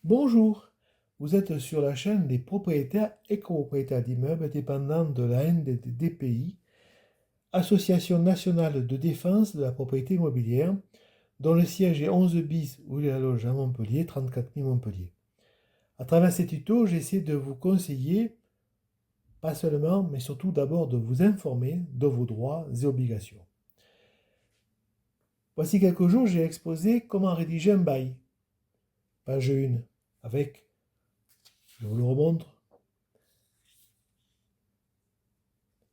Bonjour, vous êtes sur la chaîne des propriétaires et copropriétaires d'immeubles dépendant de la NDDPI, Association nationale de défense de la propriété immobilière, dont le siège est 11 bis rue de la Loge à Montpellier, 34 000 Montpellier. À travers ces tutos, j'essaie de vous conseiller, pas seulement, mais surtout d'abord de vous informer de vos droits et obligations. Voici quelques jours, j'ai exposé comment rédiger un bail. Page 1, avec, je vous le remontre,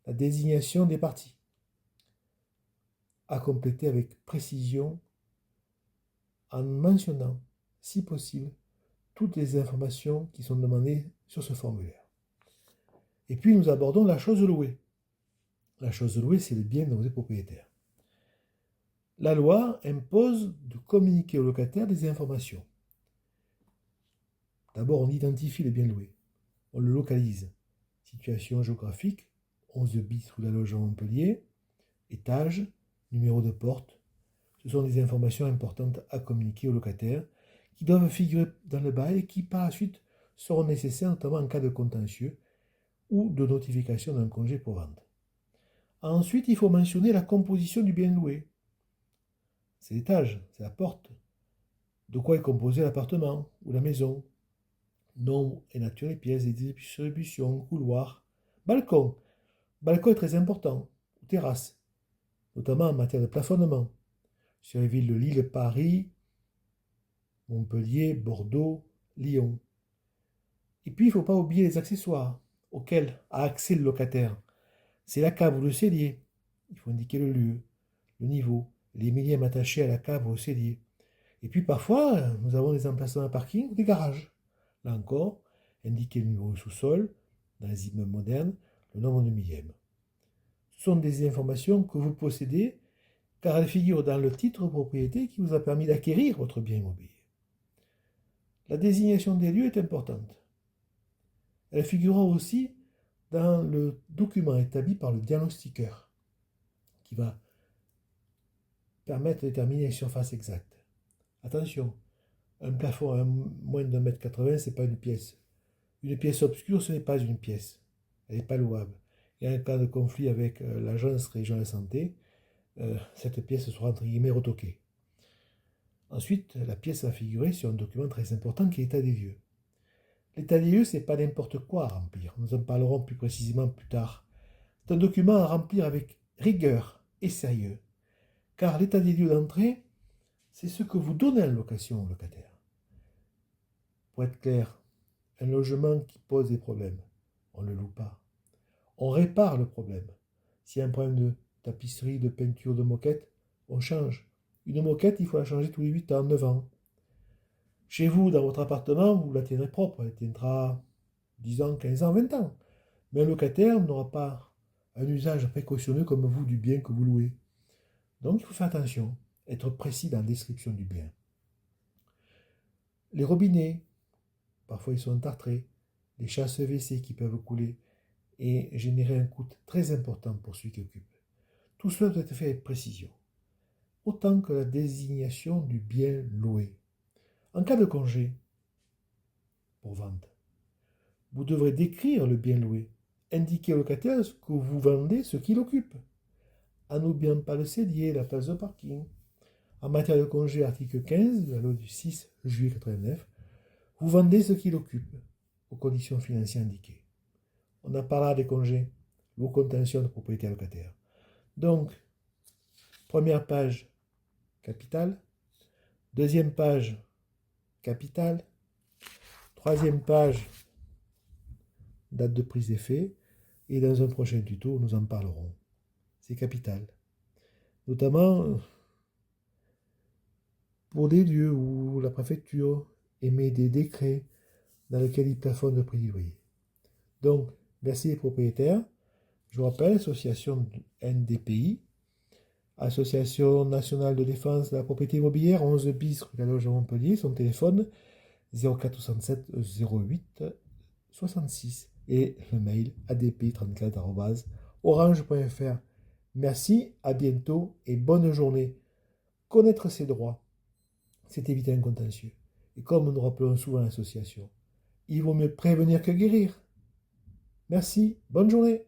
la désignation des parties, à compléter avec précision en mentionnant, si possible, toutes les informations qui sont demandées sur ce formulaire. Et puis nous abordons la chose louée. La chose louée, c'est le bien dont vous êtes propriétaire. La loi impose de communiquer au locataire des informations. D'abord, on identifie le bien loué. On le localise. Situation géographique, 11 bis rue de la Loge à Montpellier, étage, numéro de porte. Ce sont des informations importantes à communiquer au locataire qui doivent figurer dans le bail et qui par la suite seront nécessaires notamment en cas de contentieux ou de notification d'un congé pour vente. Ensuite, il faut mentionner la composition du bien loué. C'est l'étage, c'est la porte. De quoi est composé l'appartement ou la maison. Nombre et nature des pièces, des distributions, couloirs. Balcon. Balcon est très important. Ou terrasse, notamment en matière de plafonnement. Sur les villes de Lille, Paris, Montpellier, Bordeaux, Lyon. Et puis, il ne faut pas oublier les accessoires auxquels a accès le locataire. C'est la cave ou le cellier. Il faut indiquer le lieu, le niveau, les millièmes attachés à la cave ou au cellier. Et puis parfois, nous avons des emplacements à parking ou des garages. Là encore, indiquer le niveau du sous-sol, dans les immeubles modernes, le nombre de millièmes. Ce sont des informations que vous possédez car elles figurent dans le titre de propriété qui vous a permis d'acquérir votre bien immobilier. La désignation des lieux est importante. Elle figurera aussi dans le document établi par le diagnostiqueur, qui va permettre de déterminer les surfaces exactes. Attention, un plafond à moins de 1,80 m, ce n'est pas une pièce. Une pièce obscure, ce n'est pas une pièce. Elle n'est pas louable. Et en cas de conflit avec l'agence régionale de santé, cette pièce sera entre guillemets retoquée. Ensuite, la pièce va figurer sur un document très important qui est l'état des lieux. L'état des lieux, ce n'est pas n'importe quoi à remplir. Nous en parlerons plus précisément plus tard. C'est un document à remplir avec rigueur et sérieux. Car l'état des lieux d'entrée, c'est ce que vous donnez en location au locataire. Pour être clair, un logement qui pose des problèmes, on ne le loue pas. On répare le problème. S'il y a un problème de tapisserie, de peinture, de moquette, on change. Une moquette, il faut la changer tous les 8 ans, 9 ans. Chez vous, dans votre appartement, vous la tiendrez propre. Elle tiendra 10 ans, 15 ans, 20 ans. Mais un locataire n'aura pas un usage précautionneux comme vous du bien que vous louez. Donc il faut faire attention, être précis dans la description du bien. Les robinets, parfois ils sont tartrés, les chasses WC qui peuvent couler et générer un coût très important pour celui qui occupe. Tout cela doit être fait avec précision, autant que la désignation du bien loué. En cas de congé pour vente, vous devrez décrire le bien loué, indiquer au locataire ce que vous vendez, ce qu'il occupe. En n'oubliant pas le cellier, la place de parking. En matière de congé, article 15 de la loi du 6 juillet 89, vous vendez ce qu'il occupe, aux conditions financières indiquées. On en parlera des congés, vos contentions de propriétaire locataire. Donc, première page, capital. Deuxième page, capital. Troisième page, date de prise d'effet. Et dans un prochain tuto, nous en parlerons. C'est capital. Notamment pour des lieux où la préfecture émet des décrets dans lesquels il plafonne le prix du loyer. Donc, merci les propriétaires. Je vous rappelle, association NDPI, Association nationale de défense de la propriété immobilière, 11 bis rue de la Loge à Montpellier, son téléphone 0467 08 66 et le mail adpi34@orange.fr. Merci, à bientôt et bonne journée. Connaître ses droits, c'est éviter un contentieux. Et comme nous rappelons souvent l'association, il vaut mieux prévenir que guérir. Merci, bonne journée.